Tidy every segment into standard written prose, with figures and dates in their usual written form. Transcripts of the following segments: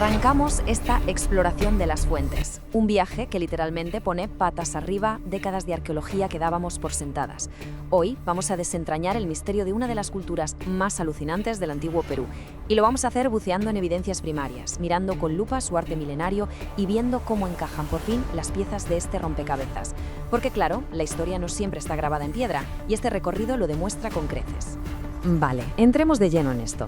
Arrancamos esta exploración de las fuentes, un viaje que literalmente pone patas arriba décadas de arqueología que dábamos por sentadas. Hoy vamos a desentrañar el misterio de una de las culturas más alucinantes del antiguo Perú, y lo vamos a hacer buceando en evidencias primarias, mirando con lupa su arte milenario y viendo cómo encajan por fin las piezas de este rompecabezas. Porque claro, la historia no siempre está grabada en piedra, y este recorrido lo demuestra con creces. Vale, entremos de lleno en esto,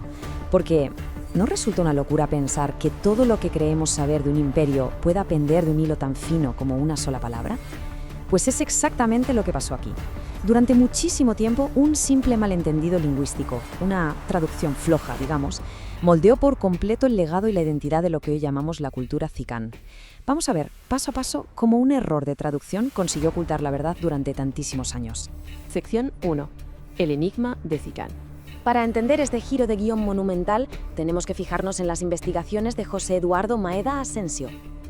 porque ¿no resulta una locura pensar que todo lo que creemos saber de un imperio pueda pender de un hilo tan fino como una sola palabra? Pues es exactamente lo que pasó aquí. Durante muchísimo tiempo, un simple malentendido lingüístico, una traducción floja, digamos, moldeó por completo el legado y la identidad de lo que hoy llamamos la cultura Xikán. Vamos a ver, paso a paso, cómo un error de traducción consiguió ocultar la verdad durante tantísimos años. Sección 1. El enigma de Xikán. Para entender este giro de guión monumental, tenemos que fijarnos en las investigaciones de José Eduardo Maeda Asensio.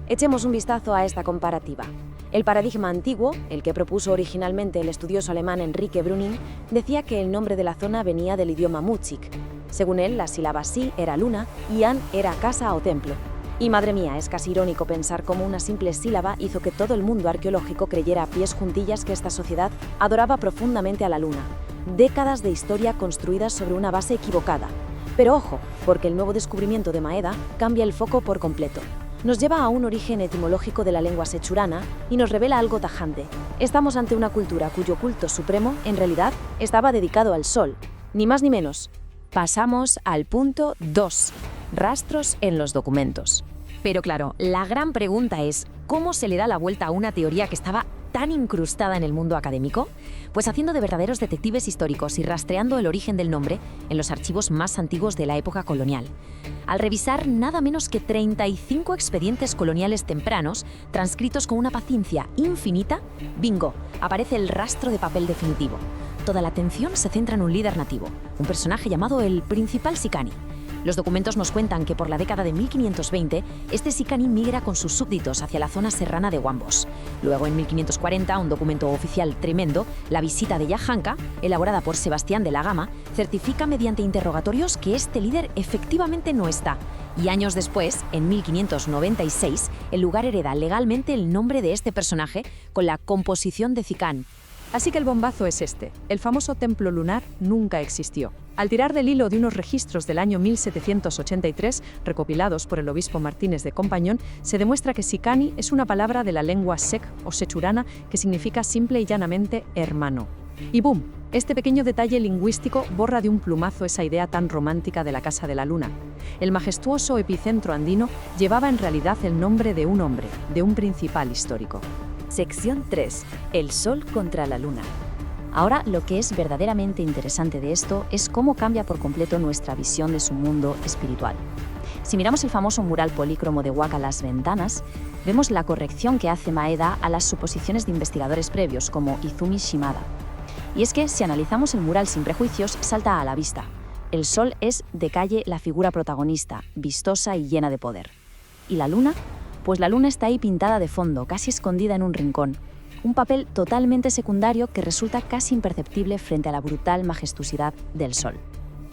Echemos un vistazo a esta comparativa. El paradigma antiguo, el que propuso originalmente el estudioso alemán Enrique Brüning, decía que el nombre de la zona venía del idioma mutsik. Según él, la sílaba si era luna y an era casa o templo. Y madre mía, es casi irónico pensar cómo una simple sílaba hizo que todo el mundo arqueológico creyera a pies juntillas que esta sociedad adoraba profundamente a la luna. Décadas de historia construidas sobre una base equivocada. Pero ojo, porque el nuevo descubrimiento de Maeda cambia el foco por completo. Nos lleva a un origen etimológico de la lengua sechurana y nos revela algo tajante. Estamos ante una cultura cuyo culto supremo, en realidad, estaba dedicado al sol. Ni más ni menos. Pasamos al punto 2. Rastros en los documentos. Pero claro, la gran pregunta es, ¿cómo se le da la vuelta a una teoría que estaba tan incrustada en el mundo académico? Pues haciendo de verdaderos detectives históricos y rastreando el origen del nombre en los archivos más antiguos de la época colonial. Al revisar nada menos que 35 expedientes coloniales tempranos, transcritos con una paciencia infinita, ¡bingo!, aparece el rastro de papel definitivo. Toda la atención se centra en un líder nativo, un personaje llamado el Principal Sicani. Los documentos nos cuentan que por la década de 1520, este Sicani migra con sus súbditos hacia la zona serrana de Huambos. Luego, en 1540, un documento oficial tremendo, la visita de Yajanca, elaborada por Sebastián de la Gama, certifica mediante interrogatorios que este líder efectivamente no está. Y años después, en 1596, el lugar hereda legalmente el nombre de este personaje con la composición de Xikán. Así que el bombazo es este. El famoso templo lunar nunca existió. Al tirar del hilo de unos registros del año 1783, recopilados por el obispo Martínez de Compañón, se demuestra que Sicani es una palabra de la lengua sec o sechurana que significa simple y llanamente hermano. Y ¡boom! Este pequeño detalle lingüístico borra de un plumazo esa idea tan romántica de la Casa de la Luna. El majestuoso epicentro andino llevaba en realidad el nombre de un hombre, de un principal histórico. Sección 3. El sol contra la luna. Ahora, lo que es verdaderamente interesante de esto es cómo cambia por completo nuestra visión de su mundo espiritual. Si miramos el famoso mural polícromo de Huaca Las Ventanas, vemos la corrección que hace Maeda a las suposiciones de investigadores previos, como Izumi Shimada. Y es que, si analizamos el mural sin prejuicios, salta a la vista. El sol es, de calle, la figura protagonista, vistosa y llena de poder. ¿Y la luna? Pues la luna está ahí pintada de fondo, casi escondida en un rincón. Un papel totalmente secundario que resulta casi imperceptible frente a la brutal majestuosidad del sol.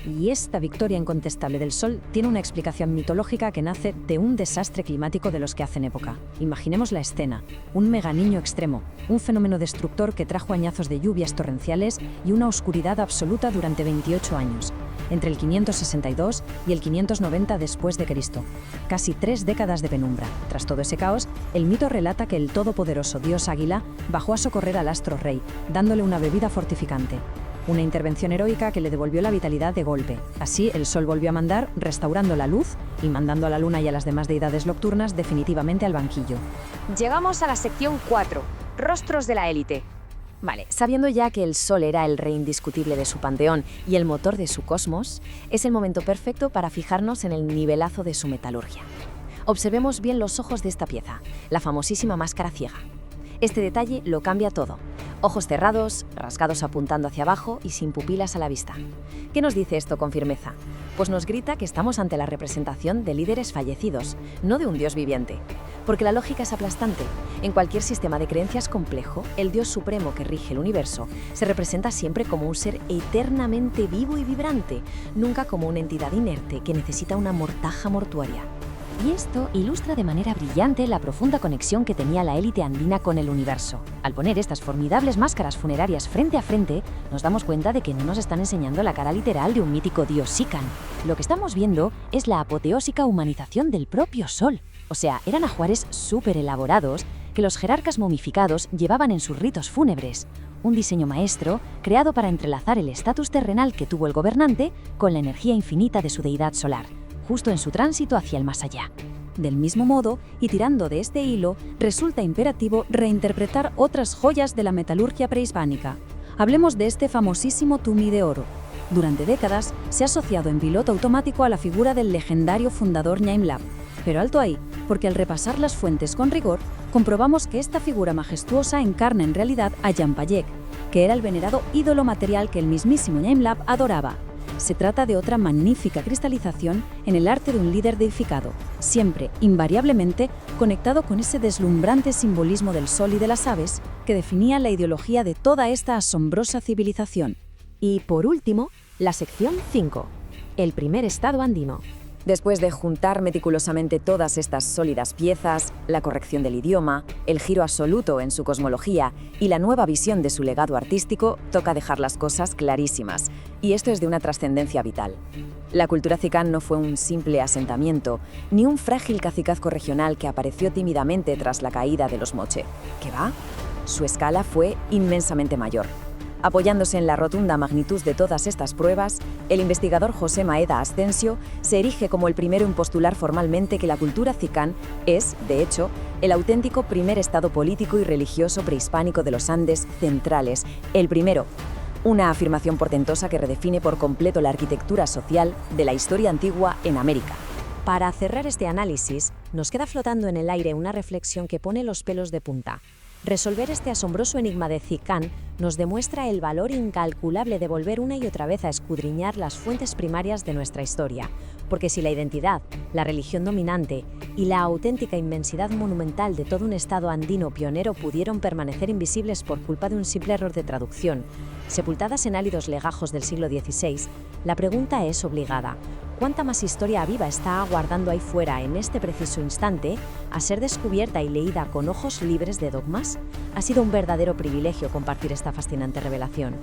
Y esta victoria incontestable del sol tiene una explicación mitológica que nace de un desastre climático de los que hacen época. Imaginemos la escena: un meganiño extremo, un fenómeno destructor que trajo añazos de lluvias torrenciales y una oscuridad absoluta durante 28 años, entre el 562 y el 590 después de Cristo. Casi 3 décadas de penumbra. Tras todo ese caos, el mito relata que el todopoderoso dios Águila bajó a socorrer al astro rey, dándole una bebida fortificante. Una intervención heroica que le devolvió la vitalidad de golpe. Así, el sol volvió a mandar, restaurando la luz y mandando a la luna y a las demás deidades nocturnas definitivamente al banquillo. Llegamos a la sección 4. Rostros de la élite. Vale, sabiendo ya que el sol era el rey indiscutible de su panteón y el motor de su cosmos, es el momento perfecto para fijarnos en el nivelazo de su metalurgia. Observemos bien los ojos de esta pieza, la famosísima máscara ciega. Este detalle lo cambia todo. Ojos cerrados, rasgados apuntando hacia abajo y sin pupilas a la vista. ¿Qué nos dice esto con firmeza? Pues nos grita que estamos ante la representación de líderes fallecidos, no de un dios viviente. Porque la lógica es aplastante. En cualquier sistema de creencias complejo, el dios supremo que rige el universo se representa siempre como un ser eternamente vivo y vibrante, nunca como una entidad inerte que necesita una mortaja mortuaria. Y esto ilustra de manera brillante la profunda conexión que tenía la élite andina con el universo. Al poner estas formidables máscaras funerarias frente a frente, nos damos cuenta de que no nos están enseñando la cara literal de un mítico dios Sican. Lo que estamos viendo es la apoteósica humanización del propio Sol. O sea, eran ajuares súper elaborados que los jerarcas momificados llevaban en sus ritos fúnebres. Un diseño maestro creado para entrelazar el estatus terrenal que tuvo el gobernante con la energía infinita de su deidad solar, justo en su tránsito hacia el más allá. Del mismo modo, y tirando de este hilo, resulta imperativo reinterpretar otras joyas de la metalurgia prehispánica. Hablemos de este famosísimo tumi de oro. Durante décadas se ha asociado en piloto automático a la figura del legendario fundador Ñaimlab. Pero alto ahí, porque al repasar las fuentes con rigor, comprobamos que esta figura majestuosa encarna en realidad a Yampayek, que era el venerado ídolo material que el mismísimo Ñaimlab adoraba. Se trata de otra magnífica cristalización en el arte de un líder deificado, siempre, invariablemente, conectado con ese deslumbrante simbolismo del sol y de las aves que definía la ideología de toda esta asombrosa civilización. Y por último, la sección 5, el primer estado andino. Después de juntar meticulosamente todas estas sólidas piezas, la corrección del idioma, el giro absoluto en su cosmología y la nueva visión de su legado artístico, toca dejar las cosas clarísimas. Y esto es de una trascendencia vital. La cultura Cicán no fue un simple asentamiento, ni un frágil cacicazgo regional que apareció tímidamente tras la caída de los Moche. ¿Qué va? Su escala fue inmensamente mayor. Apoyándose en la rotunda magnitud de todas estas pruebas, el investigador José Maeda Ascencio se erige como el primero en postular formalmente que la cultura Cicán es, de hecho, el auténtico primer estado político y religioso prehispánico de los Andes centrales, el primero. Una afirmación portentosa que redefine por completo la arquitectura social de la historia antigua en América. Para cerrar este análisis, nos queda flotando en el aire una reflexión que pone los pelos de punta. Resolver este asombroso enigma de Cicán nos demuestra el valor incalculable de volver una y otra vez a escudriñar las fuentes primarias de nuestra historia, porque si la identidad, la religión dominante y la auténtica inmensidad monumental de todo un estado andino pionero pudieron permanecer invisibles por culpa de un simple error de traducción, sepultadas en áridos legajos del siglo XVI, la pregunta es obligada: ¿cuánta más historia viva está aguardando ahí fuera en este preciso instante a ser descubierta y leída con ojos libres de dogmas? Ha sido un verdadero privilegio compartir esta fascinante revelación.